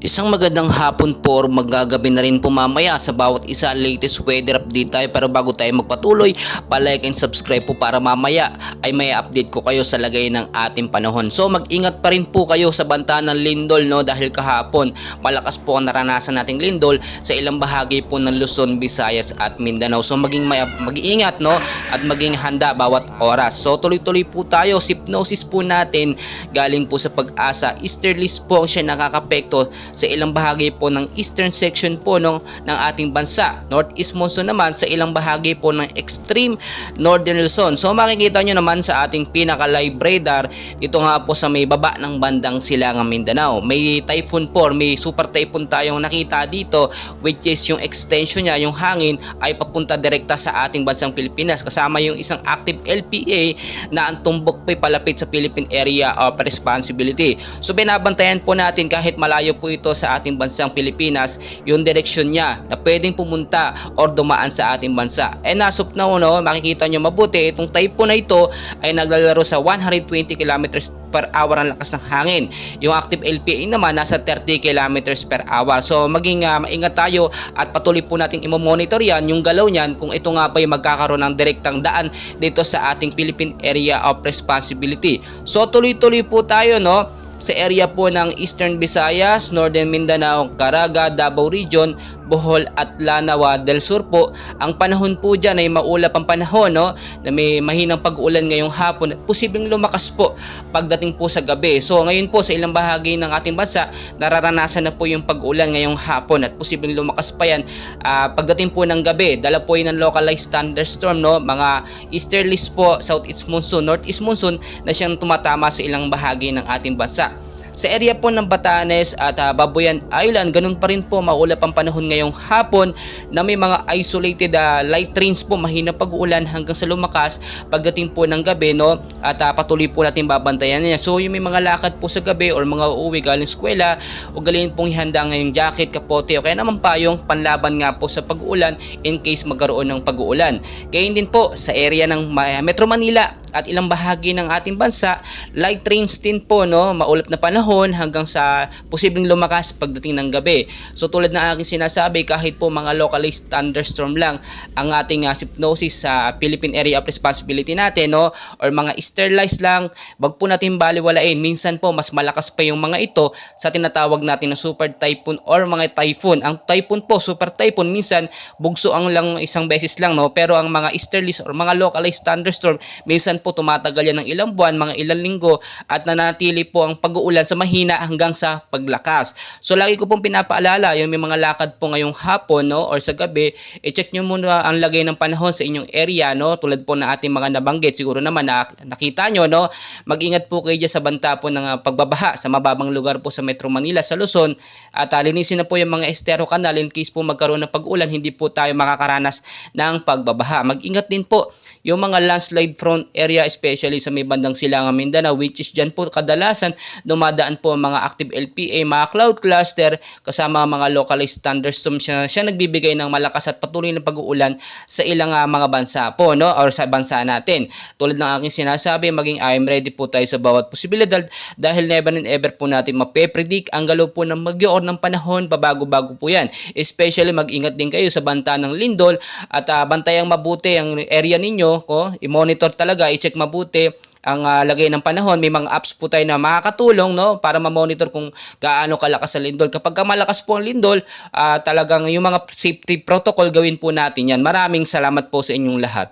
Isang magandang hapon po or magagabi na rin po mamaya sa bawat isa. Latest weather update tayo, pero bago tayo magpatuloy, palike and subscribe po para mamaya ay may update ko kayo sa lagay ng ating panahon. So mag-ingat pa rin po kayo sa banta ng lindol, no, dahil kahapon malakas po ang naranasan nating lindol sa ilang bahagi po ng Luzon, Visayas at Mindanao. So mag-iingat, no, at maging handa bawat oras. So tuloy-tuloy po tayo. Hypnosis po natin galing po sa Pag-asa. Easterlies po siya nakakapekto sa ilang bahagi po ng eastern section po ng ating bansa. Northeast monsoon naman sa ilang bahagi po ng extreme northern Luzon. So makikita nyo naman sa ating pinaka live radar dito nga po sa may baba ng bandang Silangang Mindanao. May typhoon po, may super typhoon tayong nakita dito, which is yung extension niya, yung hangin ay papunta direkta sa ating bansang Pilipinas, kasama yung isang active LPA na ang tumbok po palapit sa Philippine Area of Responsibility. So binabantayan po natin kahit malayo po ito sa ating bansang Pilipinas, yung direksyon niya na pwedeng pumunta or dumaan sa ating bansa. And as of now, no, makikita nyo mabuti, itong typhoon na ito ay naglalaro sa 120 kilometers per hour ang lakas ng hangin. Yung active LPA naman nasa 30 kilometers per hour. So maging maingat tayo at patuloy po natin i-monitor yan, yung galaw niyan, kung ito nga ba yung magkakaroon ng direktang daan dito sa ating Philippine Area of Responsibility. So tuloy-tuloy po tayo, no, sa area po ng Eastern Visayas, Northern Mindanao, Caraga, Davao Region, Bohol at Lanao del Sur po. Ang panahon po dyan ay maulap ang panahon, no, na may mahinang pag-ulan ngayong hapon at posibleng lumakas po pagdating po sa gabi. So ngayon po sa ilang bahagi ng ating bansa, nararanasan na po yung pag-ulan ngayong hapon at posibleng lumakas pa yan pagdating po ng gabi. Dala po yun ng localized thunderstorm, no, mga easterlies po, southeast monsoon, northeast monsoon na siyang tumatama sa ilang bahagi ng ating bansa. Sa area po ng Batanes at Babuyan Island, ganun pa rin po maulap ang panahon ngayong hapon na may mga isolated light rains po, mahina pag-uulan hanggang sa lumakas pagdating po ng gabi, no, at patuloy po natin babantayan niya. So yung may mga lakad po sa gabi or mga uuwi galing eskwela, ugalin pong ihanda ngayong jacket, kapote o kaya naman pa yung panlaban nga po sa pag-uulan in case magkaroon ng pag-uulan. Kaya din po sa area ng Metro Manila at ilang bahagi ng ating bansa, light rains din po, no, maulap na panahon hanggang sa posibleng lumakas pagdating ng gabi. So tulad ng aking sinasabi, kahit po mga localized thunderstorm lang ang ating hypnosis sa Philippine Area of Responsibility natin, no, or mga easterlies lang, wag po natin baliwalain. Minsan po mas malakas pa yung mga ito sa tinatawag natin na super typhoon or mga typhoon. Ang typhoon po, super typhoon, minsan bugso ang lang isang beses lang, no, pero ang mga easterlies or mga localized thunderstorm, minsan po tumatagal yan ng ilang buwan, mga ilang linggo, at nanatili po ang pag-uulan sa mahina hanggang sa paglakas. So lagi ko pong pinapaalala, yung may mga lakad po ngayong hapon, no, or sa gabi, i-check nyo muna ang lagay ng panahon sa inyong area, no, tulad po ng ating mga nabanggit. Siguro naman nakita nyo, no, mag-ingat po kayo dyan sa banta po ng pagbabaha sa mababang lugar po sa Metro Manila, sa Luzon, at linisin na po yung mga estero canal in case po magkaroon ng pag-ulan, hindi po tayo makakaranas ng pagbabaha. Mag-ingat din po yung mga landslide prone area, especially sa may bandang Silangang Mindanao, which is dyan po kadalasan dumadaan po mga active LPA, mga cloud cluster, kasama mga localized thunderstorm. Siya nagbibigay ng malakas at patuloy na pag-uulan sa ilang mga bansa po, no, or sa bansa natin. Tulad ng aking sinasabi, maging I'm ready po tayo sa bawat posibilidad dahil never and ever po natin mape-predict ang galaw po ng magyoor ng panahon, pabago-bago po yan. Especially mag-ingat din kayo sa banta ng lindol at bantayang mabuti ang area ninyo, ko, i-monitor talaga, i-check mabuti ang lagay ng panahon. May mga apps po tayo na makakatulong, no, para ma-monitor kung gaano kalakas ang lindol. Kapag malakas po ang lindol, talagang yung mga safety protocol gawin po natin yan. Maraming salamat po sa inyong lahat.